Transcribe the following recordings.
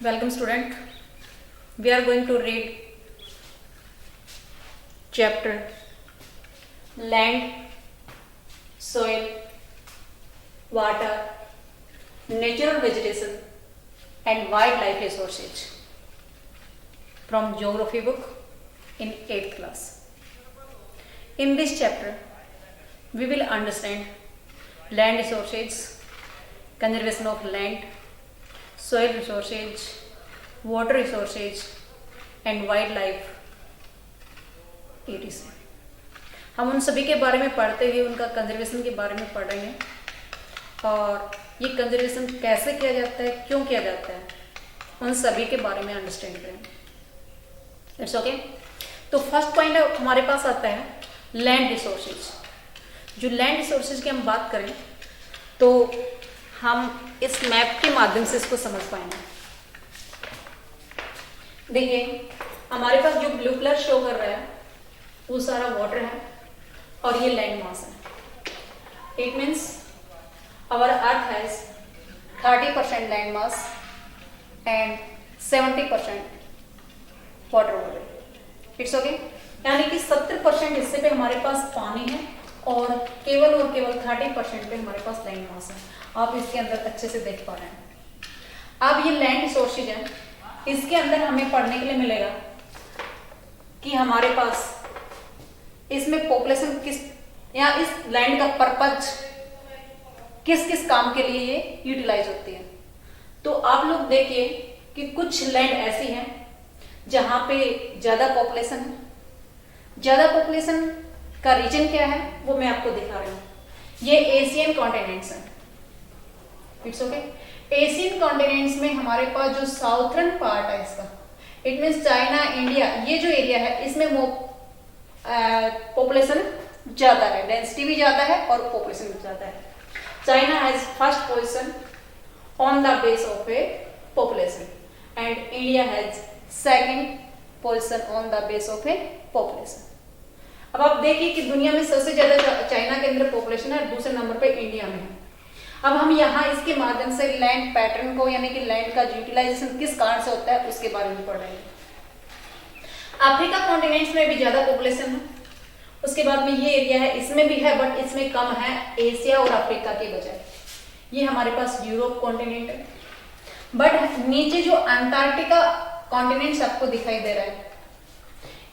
Welcome student. We are going to read chapter land, soil, water, natural vegetation and wildlife resources from geography book in 8th class. In this chapter we will understand land resources, conservation of land, soil resources, water resources and wildlife etc. हम उन सभी के बारे में पढ़ते हुए उनका conservation के बारे में पढ़ेंगे और ये कंजर्वेशन कैसे किया जाता है, क्यों किया जाता है, उन सभी के बारे में अंडरस्टैंड करेंगे। It's okay. तो फर्स्ट पॉइंट हमारे पास आता है लैंड रिसोर्सेज। जो लैंड रिसोर्सेज की हम बात करें तो हम इस मैप के माध्यम से इसको समझ पाएंगे। देखिए हमारे पास जो ब्लू कलर शो कर रहा है वो सारा वाटर है और ये लैंड मास है। It means our earth has 30% land mass and 70% water body. It's okay. यानी कि 70% हिस्से पे हमारे पास पानी है और केवल 30% पे हमारे पास लैंड मास है। आप इसके अंदर अच्छे से देख पा रहे हैं। अब ये लैंड रिसोर्सेज है, इसके अंदर हमें पढ़ने के लिए मिलेगा कि हमारे पास इसमें पॉपुलेशन किस या इस लैंड का पर्पज किस किस काम के लिए ये यूटिलाइज होती है। तो आप लोग देखिए कि कुछ लैंड ऐसी हैं जहां पे ज्यादा पॉपुलेशन है। ज्यादा पॉपुलेशन का रीजन क्या है वो मैं आपको दिखा रही हूँ। ये एशियन कॉन्टिनेंट्स हैं। It's okay. एशियन कॉन्टिनेंट्स में हमारे पास जो साउथर्न पार्ट है इसका, इट मीन्स चाइना, इंडिया, ये जो एरिया है इसमें पॉपुलेशन ज्यादा है, डेंसिटी भी ज्यादा है और पॉपुलेशन भी ज्यादा है। China has first position on the base of A population and India has second position on the base of A population. अब आप देखिए कि दुनिया में सबसे ज्यादा चाइना के अंदर पॉपुलेशन है, दूसरे नंबर पे इंडिया में है। अब हम यहाँ इसके माध्यम से लैंड पैटर्न को यानी कि लैंड का यूटिलाइजेशन किस कारण से होता है उसके बारे में पढ़ रहे हैं। अफ्रीका कॉन्टिनेंट्स में भी ज्यादा पॉपुलेशन है, उसके बाद में ये एरिया है इसमें भी है बट इसमें कम है एशिया और अफ्रीका के बजाय। ये हमारे पास यूरोप कॉन्टिनेंट है बट नीचे जो अंटार्कटिका कॉन्टिनेंट्स आपको दिखाई दे रहा है,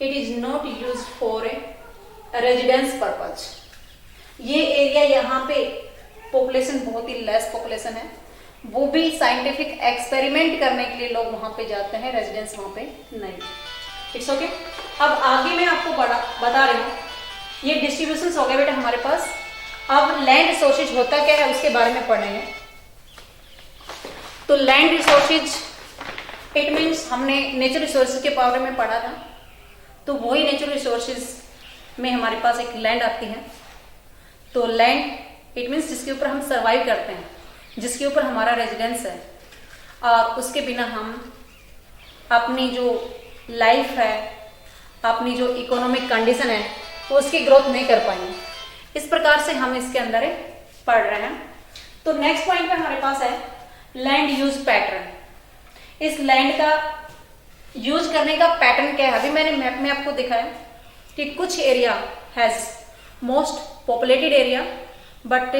it is not use for a residence purpose. ये एरिया यहाँ पे पॉपुलेशन बहुत ही लेस पॉपुलेशन है, वो भी साइंटिफिक एक्सपेरिमेंट करने के लिए लोग वहां पे जाते हैं, रेजिडेंस वहां पे नहीं। It's okay. अब आगे मैं आपको बता रही हूँ ये डिस्ट्रीब्यूशन हो गया बेटा हमारे पास। अब लैंड रिसोर्सेज होता क्या है उसके बारे में पढ़ेंगे। तो लैंड रिसोर्सेज इट मीन्स हमने नेचुरल रिसोर्सेज के बारे में पढ़ा था, तो वही नेचुरल रिसोर्सेज में हमारे पास एक लैंड आती है। तो लैंड इट मीन्स जिसके ऊपर हम सर्वाइव करते हैं, जिसके ऊपर हमारा रेजिडेंस है और उसके बिना हम अपनी जो लाइफ है, अपनी जो इकोनॉमिक कंडीशन है वो उसकी ग्रोथ नहीं कर पाएंगे। इस प्रकार से हम इसके अंदर पढ़ रहे हैं। तो नेक्स्ट पॉइंट पे हमारे पास है लैंड यूज पैटर्न। इस लैंड का यूज करने का पैटर्न क्या है, अभी मैंने मैप में आपको दिखाया कि कुछ area has most populated area but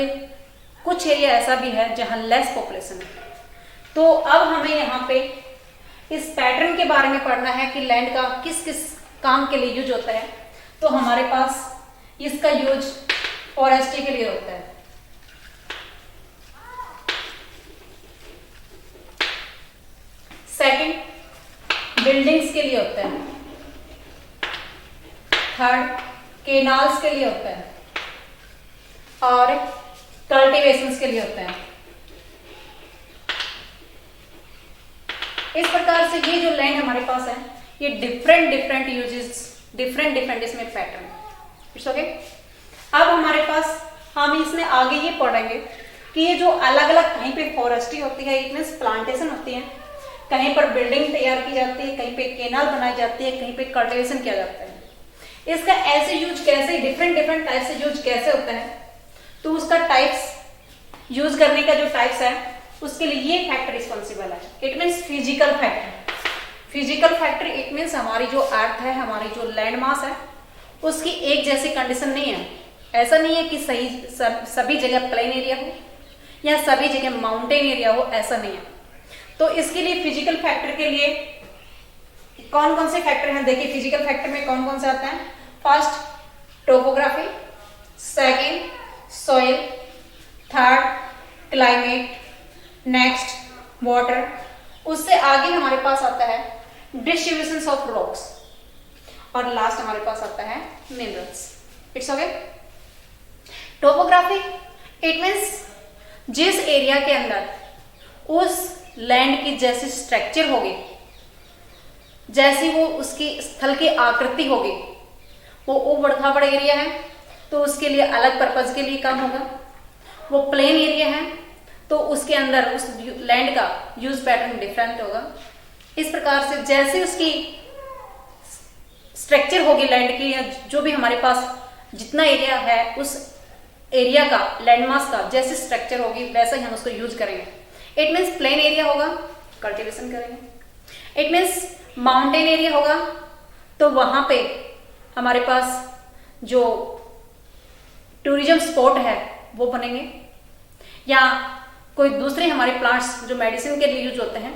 कुछ एरिया ऐसा भी है जहां लेस पॉपुलेशन है। तो अब हमें यहाँ पे इस पैटर्न के बारे में पढ़ना है कि लैंड का किस किस काम के लिए यूज होता है। तो हमारे पास इसका यूज फॉरेस्ट्री के लिए होता है, सेकंड बिल्डिंग्स के लिए होता है, थर्ड केनाल्स के लिए होता है और कल्टीवेशंस के लिए होता है। इस प्रकार से ये जो लैंड हमारे पास है ये डिफरेंट यूजेस, डिफरेंट इसमें पैटर्न। It's okay. अब हमारे पास हम इसमें आगे ये पढ़ेंगे कि ये जो अलग अलग कहीं पे फॉरेस्ट्री होती है, इट मीन्स प्लांटेशन होती है, कहीं पर बिल्डिंग तैयार की जाती है, कहीं पे केनाल बनाई जाती है, कहीं पे कल्टीवेशन किया जाता है। इसका ऐसे यूज कैसे डिफरेंट टाइप से यूज कैसे होता है, तो उसका टाइप्स यूज करने का जो टाइप्स है उसके लिए ये फैक्टर रिस्पॉन्सिबल है। It means physical factor. Physical factor it means हमारी जो अर्थ है, हमारी जो लैंड मास है, उसकी एक जैसी कंडीशन नहीं है। ऐसा नहीं है कि सभी जगह प्लेन एरिया हो या सभी जगह माउंटेन एरिया हो, ऐसा नहीं है। तो इसके लिए फिजिकल फैक्टर के लिए कौन कौन से फैक्टर हैं, देखिए फिजिकल फैक्टर में कौन कौन से आते हैं। First topography, second soil, third climate, next water, उससे आगे हमारे पास आता है डिस्ट्रीब्यूशन ऑफ रॉक्स, और लास्ट हमारे पास आता है minerals. It's okay. Topography it means जिस एरिया के अंदर उस लैंड की जैसी स्ट्रक्चर होगी, जैसी वो उसकी स्थल की आकृति होगी, वो उबड़ खाबड़ एरिया है तो उसके लिए अलग पर्पज के लिए काम होगा। वो प्लेन एरिया है तो उसके अंदर उस लैंड का यूज पैटर्न डिफरेंट होगा। इस प्रकार से जैसे उसकी स्ट्रक्चर होगी लैंड की, या जो भी हमारे पास जितना एरिया है उस एरिया का लैंडमास का जैसे स्ट्रक्चर होगी वैसा ही हम उसको यूज करेंगे। इट मीन्स प्लेन एरिया होगा, कल्टीवेशन करेंगे। इट मीन्स माउंटेन एरिया होगा तो वहां पे हमारे पास जो टूरिज्म स्पॉट है वो बनेंगे, या कोई दूसरे हमारे प्लांट्स जो मेडिसिन के लिए यूज होते हैं,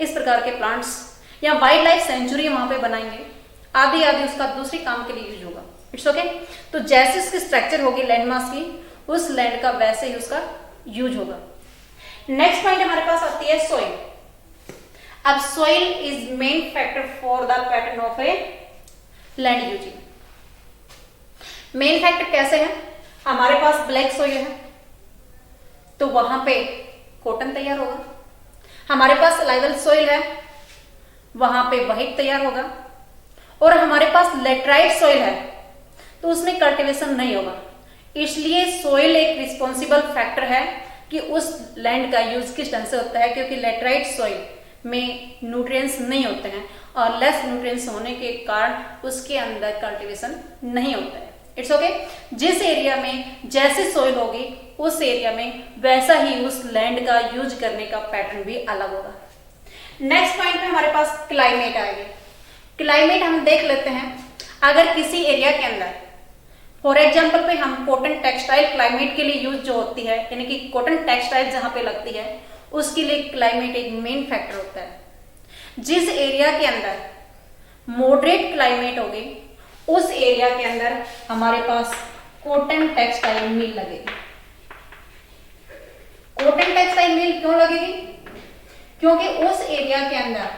इस प्रकार के प्लांट्स, या वाइल्ड लाइफ सेंचुरी वहां पे बनाएंगे, आदि आदि उसका दूसरे काम के लिए यूज होगा। It's okay. तो जैसे उसकी स्ट्रक्चर होगी लैंडमास की, उस लैंड का वैसे ही उसका यूज होगा। नेक्स्ट पॉइंट हमारे पास आती है सॉइल। अब soil is main factor for the pattern of a land using. Main factor कैसे है, हमारे पास ब्लैक सॉइल है तो वहां पे कॉटन तैयार होगा। हमारे पास लाइवल सॉइल है, वहां पे व्हाइट तैयार होगा। और हमारे पास लेटराइट सॉइल है तो उसमें कल्टीवेशन नहीं होगा। इसलिए सॉइल एक रिस्पॉन्सिबल फैक्टर है कि उस लैंड का यूज किस ढंग से होता है, क्योंकि लेटराइट सॉइल में न्यूट्रिएंट्स नहीं होते हैं और लेस न्यूट्रिएंट्स होने के कारण उसके अंदर कल्टीवेशन नहीं होता है। It's okay. जिस एरिया में जैसे सॉइल होगी उस एरिया में वैसा ही उस लैंड का यूज करने का पैटर्न भी अलग होगा। नेक्स्ट पॉइंट पे हमारे पास क्लाइमेट आएगी। क्लाइमेट हम देख लेते हैं। अगर किसी एरिया के अंदर फॉर एग्जाम्पल पे हम कॉटन टेक्सटाइल क्लाइमेट के लिए यूज जो होती है, यानी कि कॉटन टेक्सटाइल जहां पे लगती है उसके लिए क्लाइमेट एक मेन फैक्टर होता है। जिस एरिया के अंदर मॉडरेट क्लाइमेट होगी उस एरिया के अंदर हमारे पास कॉटन टेक्सटाइल मिल लगेगी। कॉटन टेक्सटाइल मिल क्यों लगेगी, क्योंकि उस एरिया के अंदर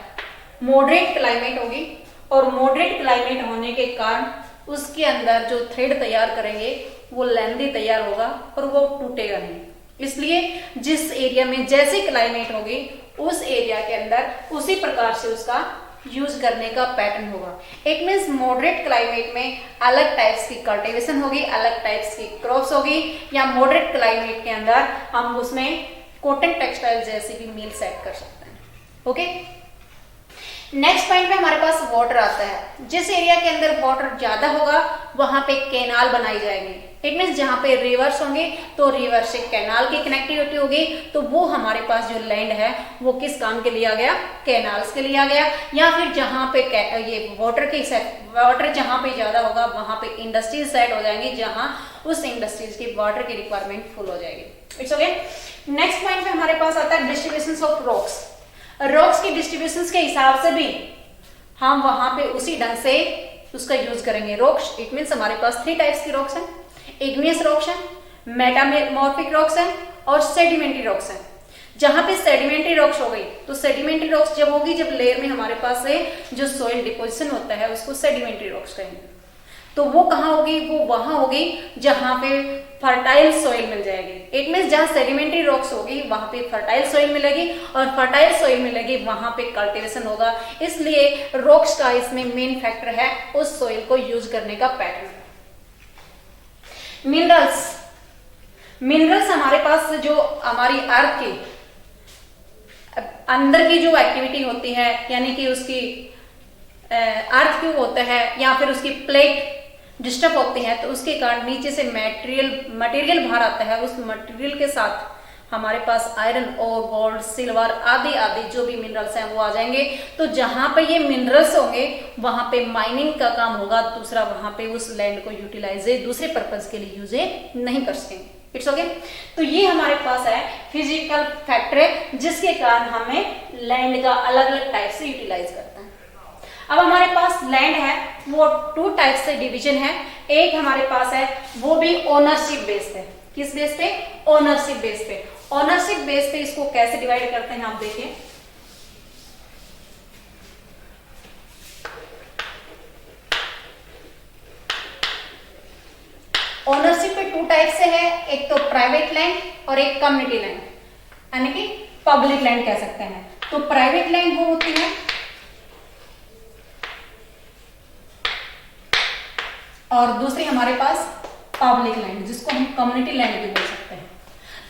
मॉडरेट क्लाइमेट होगी और मॉडरेट क्लाइमेट होने के कारण उसके अंदर जो थ्रेड तैयार करेंगे वो लेंदी तैयार होगा और वो टूटेगा नहीं। इसलिए जिस एरिया में जैसी क्लाइमेट होगी उस एरिया के अंदर उसी प्रकार से उसका यूज करने का पैटर्न होगा। इट मीन्स मॉडरेट क्लाइमेट में अलग टाइप्स की कल्टीवेशन होगी, अलग टाइप्स की क्रॉप्स होगी, या मॉडरेट क्लाइमेट के अंदर हम उसमें कॉटन टेक्सटाइल जैसी भी मील सेट कर सकते हैं। ओके। नेक्स्ट पॉइंट पे हमारे पास वाटर आता है। जिस एरिया के अंदर वाटर ज्यादा होगा वहां पे कैनाल बनाई जाएंगी। इट मीन्स जहां पे रिवर्स होंगे तो रिवर से कैनाल की कनेक्टिविटी होगी, तो वो हमारे पास जो लैंड है वो किस काम के लिए आ गया, कैनाल्स के लिए आ गया। या फिर जहां पे ये वाटर जहां पे ज्यादा होगा वहां पे इंडस्ट्रीज सेट हो जाएंगी, जहां उस इंडस्ट्रीज की वाटर की रिक्वायरमेंट फुल हो जाएगी। It's okay. नेक्स्ट पॉइंट पे हमारे पास आता है डिस्ट्रीब्यूशन ऑफ रॉक्स। रॉक्स की डिस्ट्रीब्यूशन के हिसाब से भी हम वहां पे उसी ढंग से उसका यूज करेंगे। रॉक्स इट मीन्स हमारे पास 3 टाइप्स की रॉक्स हैं। इग्नियस रॉक्स हैं, मेटामॉर्फिक रॉक्स हैं और सेडिमेंट्री रॉक्स हैं। जहां पे सेडिमेंट्री रॉक्स हो गई तो सेडिमेंट्री रॉक्स जब होगी जब लेयर में हमारे पास से जो सोइल डिपोजिशन होता है उसको सेडिमेंट्री रॉक्स कहेंगे। तो वो कहाँ होगी, वो वहां होगी जहां पे फर्टाइल सॉइल मिल जाएगी। इट मीन्स जहां सेडिमेंट्री रॉक्स होगी वहां पे फर्टाइल सॉइल मिलेगी और फर्टाइल सॉइल मिलेगी वहां पे कल्टीवेशन होगा। इसलिए रॉक्स का इसमें मेन फैक्टर है उस सॉइल को यूज करने का पैटर्न। मिनरल्स हमारे पास जो हमारी अर्थ की अंदर की जो एक्टिविटी होती है, यानी कि उसकी अर्थ क्यों होता है या फिर उसकी प्लेट डिस्टर्ब होती है तो उसके कारण नीचे से मटेरियल बाहर आता है। उस मटेरियल के साथ हमारे पास आयरन और गोल्ड, सिल्वर आदि आदि जो भी मिनरल्स हैं वो आ जाएंगे। तो जहां पे ये मिनरल्स होंगे वहां पे माइनिंग का काम होगा, दूसरा वहां पे उस लैंड को यूटिलाइज दूसरे पर्पज के लिए यूज नहीं कर सकेंगे। It's okay. तो ये हमारे पास है फिजिकल फैक्टर जिसके कारण हमें लैंड का अलग अलग टाइप से यूटिलाइज करता है। अब हमारे पास लैंड है वो 2 टाइप से डिवीजन है। एक हमारे पास है वो भी ओनरशिप बेस पे। किस बेस पे? ओनरशिप बेस पे। ओनरशिप बेस पे इसको कैसे डिवाइड करते हैं आप देखिए। ओनरशिप पे 2 टाइप से है, एक तो प्राइवेट लैंड और एक कम्युनिटी लैंड, यानी कि पब्लिक लैंड कह सकते हैं। तो प्राइवेट लैंड वो होती है और दूसरी हमारे पास पब्लिक लैंड जिसको हम कम्युनिटी लैंड भी बोल सकते हैं।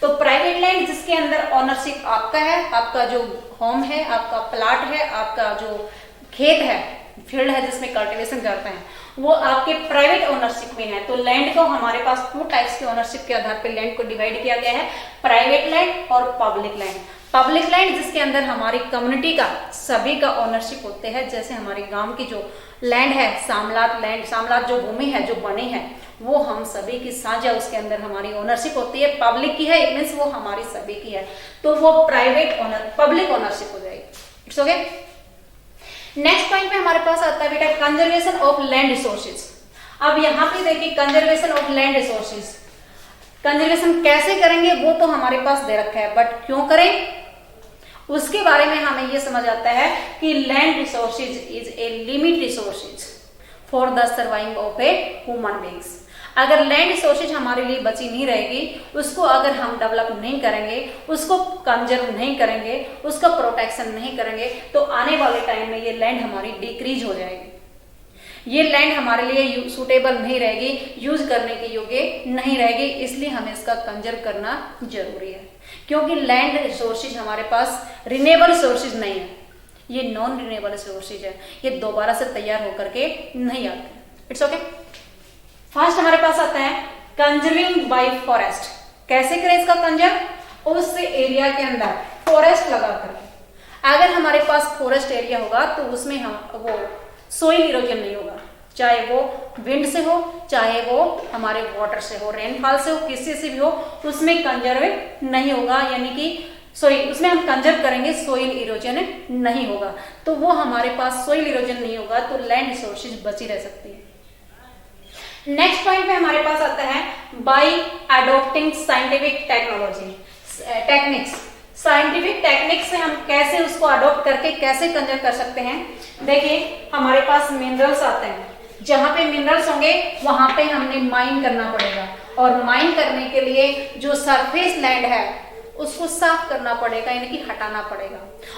तो प्राइवेट लैंड जिसके अंदर ओनरशिप आपका है, आपका जो होम है, आपका प्लाट है, आपका जो खेत है, फील्ड है जिसमें कल्टीवेशन करते हैं, वो आपके प्राइवेट ओनरशिप में है। तो लैंड को हमारे पास 2 टाइप्स के ओनरशिप के आधार पर लैंड को डिवाइड किया गया है, प्राइवेट लैंड और पब्लिक लैंड। पब्लिक लैंड जिसके अंदर हमारी कम्युनिटी का सभी का ओनरशिप होते हैं, जैसे हमारे गांव की जो लैंड है, सामलात लैंड, सामलात जो भूमि है जो बनी है वो हम सभी की साझा, उसके अंदर हमारी ओनरशिप होती है। पब्लिक की है इट मींस वो हमारी सभी की है, तो वो प्राइवेट ओनर पब्लिक ओनरशिप हो जाएगी। It's okay. नेक्स्ट पॉइंट पे हमारे पास आता है बेटा कंजर्वेशन ऑफ लैंड रिसोर्सेज। अब यहाँ पे देखिए conservation of land resources, conservation कैसे करेंगे वो तो हमारे पास दे रखा है, बट क्यों करें उसके बारे में हमें ये समझ आता है कि land resources is a limit resources for the surviving of a human beings. अगर लैंड रिसोर्सेज हमारे लिए बची नहीं रहेगी, उसको अगर हम डेवलप नहीं करेंगे, उसको कंजर्व नहीं करेंगे, उसका प्रोटेक्शन नहीं करेंगे, तो आने वाले टाइम में ये लैंड हमारी डिक्रीज हो जाएगी। ये लैंड हमारे लिए सूटेबल नहीं रहेगी, यूज करने के योग्य नहीं रहेगी, इसलिए हमें इसका कंजर्व करना जरूरी है। क्योंकि लैंड रिसोर्सेज हमारे पास रिन्यूएबल रिसोर्सेज नहीं है, ये नॉन रिन्यूएबल रिसोर्सेज है, ये दोबारा से तैयार होकर के नहीं आते। It's okay. फर्स्ट हमारे पास आता है कंजर्विंग बाय फॉरेस्ट। कैसे करें इसका कंजर्व? उस एरिया के अंदर फॉरेस्ट लगा करके। अगर हमारे पास फॉरेस्ट एरिया होगा तो उसमें हम वो सोइल इरोजन नहीं होगा, चाहे वो विंड से हो, चाहे वो हमारे वाटर से हो, रेनफॉल से हो, किसी से भी हो, उसमें कंजर्व नहीं होगा, यानी कि उसमें हम कंजर्व करेंगे, सोइल इरोजन नहीं होगा। तो वो हमारे पास सोइल इरोजन नहीं होगा तो लैंड रिसोर्सेज बची रह सकती है। नेक्स्ट पॉइंट पे हमारे पास आता है bye adopting scientific technology techniques. Scientific technique से हम कैसे उसको अडॉप्ट करके कैसे कंजर्व कर सकते हैं। देखिए हमारे पास मिनरल्स आते हैं, जहां पे मिनरल्स होंगे वहां पे हमने माइन करना पड़ेगा, और माइन करने के लिए जो सरफेस लैंड है उसको साफ करना पड़ेगा, यानी कि हटाना पड़ेगा।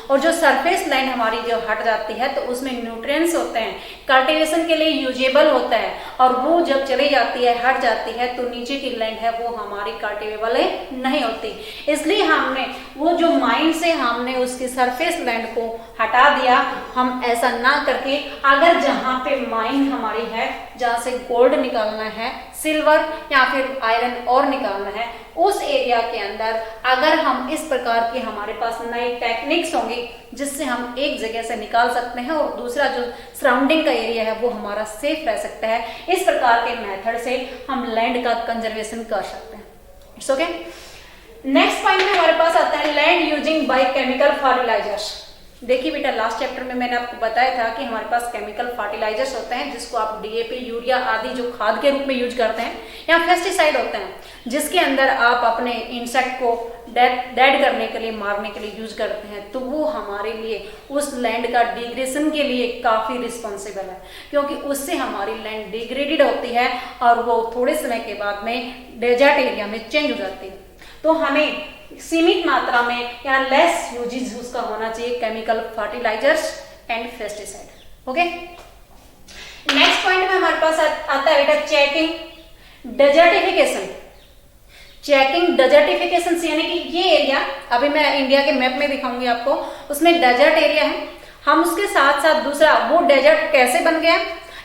और जो सरफेस लैंड हमारी जो हट जाती है तो उसमें न्यूट्रिएंट्स होते हैं, कल्टीवेशन के लिए यूजेबल होता है, और वो जब चली जाती है, हट जाती है, तो नीचे की लैंड है वो हमारी कल्टीवेबल नहीं होती। इसलिए हमने वो जो माइन से हमने उसकी सरफेस लैंड को हटा दिया। हम ऐसा ना करके अगर जहाँ पे माइन हमारी है, जहाँ से गोल्ड निकालना है, सिल्वर या फिर आयरन और निकालना है, उस एरिया के अंदर अगर हम इस प्रकार के हमारे पास नई टेक्निक्स होंगी जिससे हम एक जगह से निकाल सकते हैं और दूसरा जो सराउंडिंग का एरिया है वो हमारा सेफ रह सकता है, इस प्रकार के मेथड से हम लैंड का कंजर्वेशन कर सकते हैं। It's okay. नेक्स्ट पॉइंट में हमारे पास आता है land using by chemical fertilisers. देखिए बेटा लास्ट चैप्टर में मैंने आपको बताया था कि हमारे पास केमिकल फर्टिलाइजर्स होते हैं जिसको आप डीएपी, यूरिया आदि जो खाद के रूप में यूज करते हैं, या पेस्टिसाइड होते हैं जिसके अंदर आप अपने इंसेक्ट को डेड करने के लिए, मारने के लिए यूज करते हैं। तो वो हमारे लिए उस लैंड का डिग्रेडेशन के लिए काफी रिस्पॉन्सिबल है, क्योंकि उससे हमारी लैंड डिग्रेडेड होती है और वो थोड़े समय के बाद में डेजर्ट एरिया में चेंज हो जाती है। तो हमें सीमित मात्रा में या लेस यूजेज उसका होना चाहिए chemical fertilisers and pesticide. Okay. Next point में हमारे पास आता है बेटा चेकिंग डेजर्टिफिकेशन। चेकिंग डेजर्टिफिकेशन यानी कि ये एरिया अभी मैं इंडिया के मैप में दिखाऊंगी आपको, उसमें डेजर्ट एरिया है, हम उसके साथ साथ दूसरा वो डेजर्ट कैसे बन गया,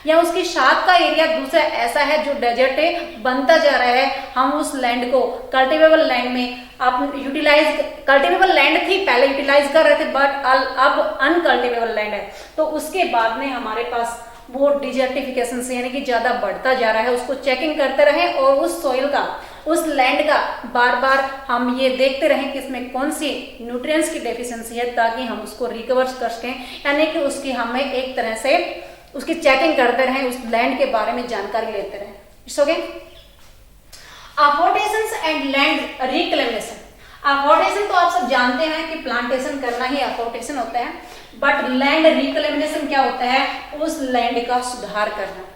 या उसकी शाख का एरिया दूसरा ऐसा है जो डेजर्ट है, बनता जा रहा है, हम उस लैंड को कल्टिवेबल लैंड में आप यूटिलाइज, कल्टिवेबल लैंड थी पहले यूटिलाइज कर रहे थे, बट अब अनकल्टिवेबल लैंड है, तो उसके बाद में हमारे पास वो डिजर्टिफिकेशन से यानी कि ज्यादा बढ़ता जा रहा है, उसको चेकिंग करते रहे और उस सॉइल का, उस लैंड का बार बार हम ये देखते रहें कि इसमें कौन सी न्यूट्रिएंट्स की डेफिशिएंसी है, ताकि हम उसको रिकवर कर सकें, यानी कि उसकी हमें एक तरह से उसकी चेकिंग करते रहें, उस लैंड के बारे में जानकारी लेते रहें। It's okay. Afforestations and land reclamation. Afforestation तो आप सब जानते हैं कि प्लांटेशन करना ही अफोर्डेशन होता है, बट लैंड रिक्लेमेशन क्या होता है, उस लैंड का सुधार करना।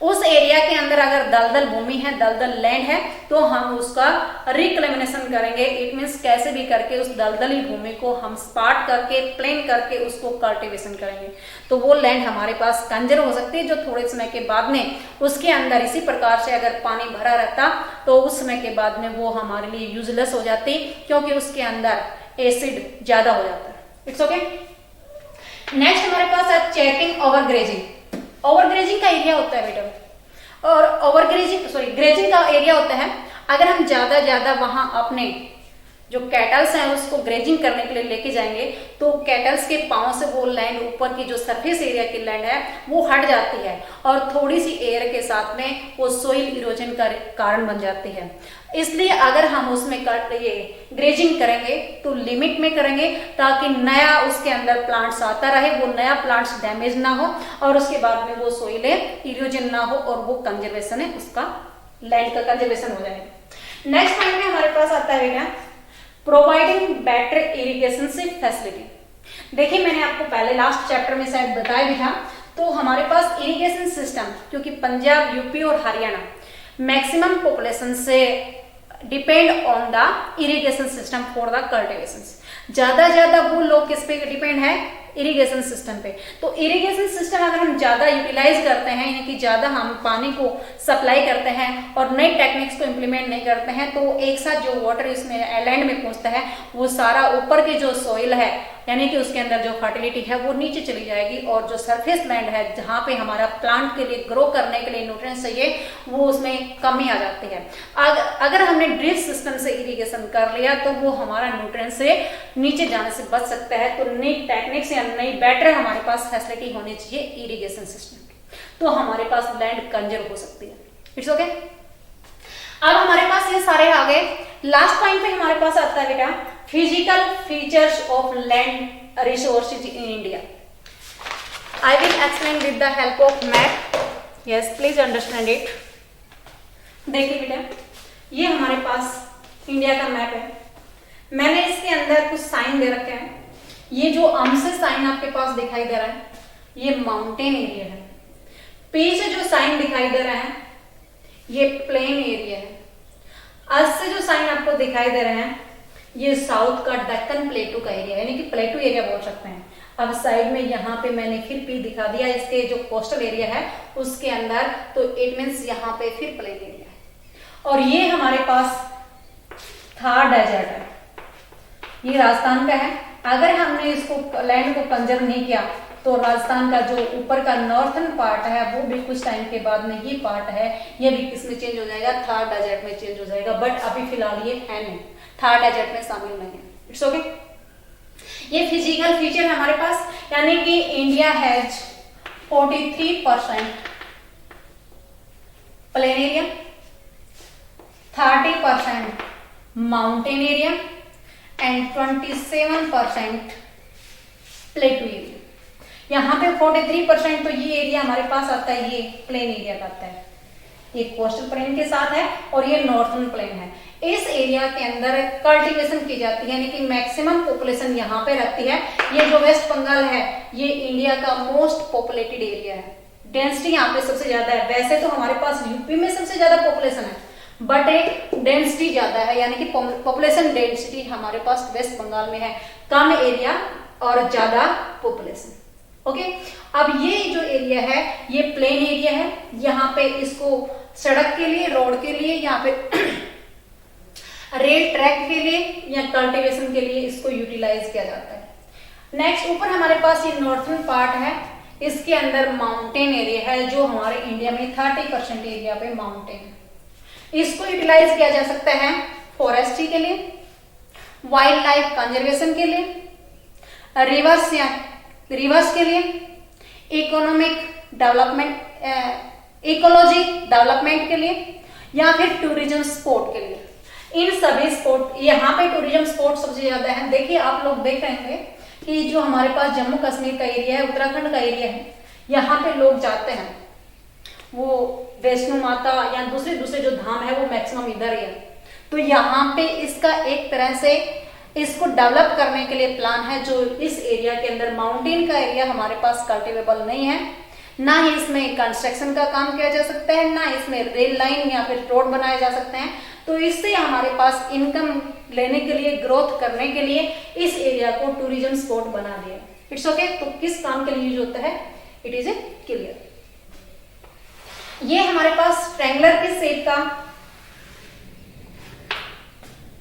उस एरिया के अंदर अगर दलदल भूमि है, दलदल लैंड है, तो हम उसका रिक्लेमेशन करेंगे। इट मीन्स कैसे भी करके उस दलदली भूमि को हम स्पाट करके, प्लेन करके उसको कल्टीवेशन करेंगे, तो वो लैंड हमारे पास कंजर हो सकती है, जो थोड़े समय के बाद में उसके अंदर इसी प्रकार से अगर पानी भरा रहता तो उस समय के बाद में वो हमारे लिए यूजलेस हो जाती, क्योंकि उसके अंदर एसिड ज्यादा हो जाता है। It's okay. नेक्स्ट हमारे पास है चेकिंग ओवरग्रेजिंग। ओवरग्रेजिंग का एरिया होता है बेटा, और ग्रेजिंग का एरिया होता है अगर हम ज्यादा वहां अपने जो कैटल्स हैं उसको ग्रेजिंग करने के लिए लेके जाएंगे, तो कैटल्स के पांव से वो लैंड, ऊपर की जो सरफेस एरिया की लैंड है वो हट जाती है, और थोड़ी सी एयर के साथ में वो सोइल इरोजन का कारण बन जाती है। इसलिए अगर हम उसमें ये ग्रेजिंग करेंगे तो लिमिट में करेंगे, ताकि नया उसके अंदर प्लांट्स आता रहे, वो नया प्लांट्स डैमेज ना हो, और उसके बाद में वो सोइल इरोजन ना हो, और वो कंजर्वेशन है, उसका लैंड का कंजर्वेशन हो जाएगा। नेक्स्ट पॉइंट में हमारे पास आता है बेटा प्रोवाइडिंग बेटर इरिगेशन फैसिलिटी। देखिए मैंने आपको पहले लास्ट चैप्टर में शायद बताया भी था, तो हमारे पास इरिगेशन सिस्टम, क्योंकि पंजाब, यूपी और हरियाणा मैक्सिमम पॉपुलेशन से depend on the irrigation system for the cultivation. ज्यादा वो लोग किस पे डिपेंड है, इरिगेशन सिस्टम पे। तो इरिगेशन सिस्टम अगर हम ज्यादा यूटिलाइज करते हैं, यानी कि ज्यादा हम पानी को सप्लाई करते हैं और नई टेक्निक्स को इम्प्लीमेंट नहीं करते हैं, तो एक साथ जो वाटर इसमें लैंड में पहुंचता है वो सारा ऊपर के जो सोइल है, यानी कि उसके अंदर जो फर्टिलिटी है वो नीचे चली जाएगी, और जो सरफेस लैंड है जहाँ पे हमारा प्लांट के लिए ग्रो करने के लिए न्यूट्रिएंट्स चाहिए, वो उसमें कमी आ जाती है। अगर हमने ड्रिप सिस्टम से इरिगेशन कर लिया तो वो हमारा न्यूट्रिएंट्स से नीचे जाने से बच सकता है। तो नई टेक्निक्स या नई बेटर हमारे पास फैसिलिटी होनी चाहिए इरिगेशन सिस्टम की, तो हमारे पास लैंड कंजर्व हो सकती है। It's okay. अब हमारे पास ये सारे आ गए। लास्ट पॉइंट पे हमारे पास आता है बेटा physical features of land resources in India. I will explain with the help of map. Yes, please understand it. देखिए बेटा, ये हमारे पास इंडिया का मैप है। मैंने इसके अंदर कुछ साइन दे रखे हैं। ये जो से साइन आपके पास दिखाई दे रहा है, ये माउंटेन एरिया है। पी से जो साइन दिखाई दे रहा है, ये प्लेन एरिया है। आज से जो साइन आपको दिखाई दे रहे हैं, ये साउथ का डेक्कन प्लेटू का एरिया, यानी कि प्लेटू एरिया बोल सकते हैं। अब साइड में यहाँ पे मैंने फिर पी दिखा दिया, इसके जो कोस्टल एरिया है उसके अंदर, तो इट मीन्स यहाँ पे फिर प्लेन एरिया है। और ये हमारे पास थार डेजर्ट है, ये राजस्थान का है। अगर हमने इसको लैंड को कंजर्व नहीं किया तो राजस्थान का जो ऊपर का नॉर्थन पार्ट है वो भी कुछ टाइम के बाद में ये पार्ट है, ये भी किसमें चेंज हो जाएगा, थार डेजर्ट में चेंज हो जाएगा। बट अभी फिलहाल ये है नहीं, थार डेजर्ट में शामिल नहीं है। It's okay. ये फिजिकल फीचर है हमारे पास, यानी कि India has 43% plain area, 30% mountain area and 27% प्लेटू area. यहाँ पे 43% तो ये एरिया हमारे पास आता है, ये प्लेन एरिया का आता है, ये कोस्टल प्लेन के साथ है और ये नॉर्थर्न प्लेन है। इस एरिया के अंदर कल्टीवेशन की जाती है, यानी कि मैक्सिमम पॉपुलेशन यहाँ पे रहती है। ये जो वेस्ट बंगाल है ये इंडिया का मोस्ट पॉपुलेटेड एरिया है, डेंसिटी यहाँ पे सबसे ज्यादा है। वैसे तो हमारे पास यूपी में सबसे ज्यादा पॉपुलेशन है, बट एक डेंसिटी ज्यादा है, यानी कि पॉपुलेशन डेंसिटी हमारे पास वेस्ट बंगाल में है, कम एरिया और ज्यादा पॉपुलेशन। ओके। अब ये जो एरिया है ये प्लेन एरिया है, यहाँ पे इसको सड़क के लिए, रोड के लिए, यहाँ पे रेल ट्रैक के लिए या कल्टीवेशन के लिए इसको यूटिलाइज किया जाता है। नेक्स्ट ऊपर हमारे पास ये नॉर्थर्न पार्ट है, इसके अंदर माउंटेन एरिया है, जो हमारे इंडिया में 30% एरिया पे माउंटेन है। इसको यूटिलाइज किया जा सकता है फॉरेस्ट्री के लिए, वाइल्ड लाइफ कंजर्वेशन के लिए, रिवर्स के लिए, इकोनॉमिक डेवलपमेंट, इकोलॉजी डेवलपमेंट के लिए, या फिर टूरिज्म स्पोर्ट के लिए। इन सभी स्पोर्ट, यहाँ पे टूरिज्म स्पोर्ट सबसे ज्यादा है। देखिए आप लोग देख रहे होंगे कि जो हमारे पास जम्मू कश्मीर का एरिया है, उत्तराखंड का एरिया है, यहाँ पे लोग जाते हैं, वो वैष्णो माता या दूसरे जो धाम है वो मैक्सिमम इधर ही है। तो यहाँ पे इसका एक तरह से इसको डेवलप करने के लिए प्लान है, जो इस एरिया के अंदर माउंटेन का एरिया हमारे पास कल्टिवेबल नहीं है, ना ही इसमें कंस्ट्रक्शन का काम किया जा सकता है, ना इसमें रेल लाइन या फिर रोड बनाए जा सकते हैं। तो इससे हमारे पास इनकम लेने के लिए, ग्रोथ करने के लिए इस एरिया को टूरिज्म स्पॉट बना दिया। It's okay. तो किस काम के लिए यूज होता है, इट इज ए क्लियर। ये हमारे पास ट्रायंगुलर के शेप का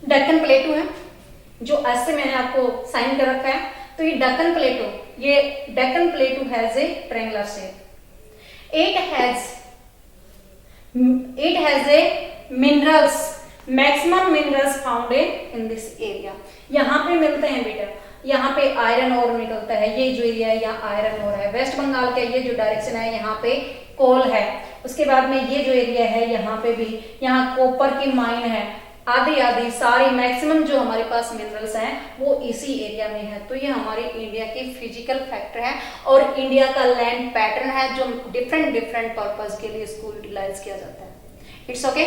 डेक्कन प्लेटू है, जो ऐसे मैंने आपको साइन कर रखा है। तो ये Deccan प्लेटू has a triangular shape. It has a minerals, maximum minerals found in this area। यहाँ पे मिलते हैं बेटा, यहाँ पे आयरन और निकलता है। ये जो एरिया है यहाँ आयरन और है। वेस्ट बंगाल का ये जो डायरेक्शन है यहाँ पे कोल है। उसके बाद में ये जो एरिया है यहाँ पे भी, यहाँ कॉपर की माइन है, आदि सारी मैक्सिमम जो हमारे पास मिनरल्स हैं वो इसी एरिया में है। तो ये हमारे इंडिया की फिजिकल फैक्टर है और इंडिया का लैंड पैटर्न है, जो डिफरेंट पर्पस के लिए इसको यूटिलाइज किया जाता है। It's okay.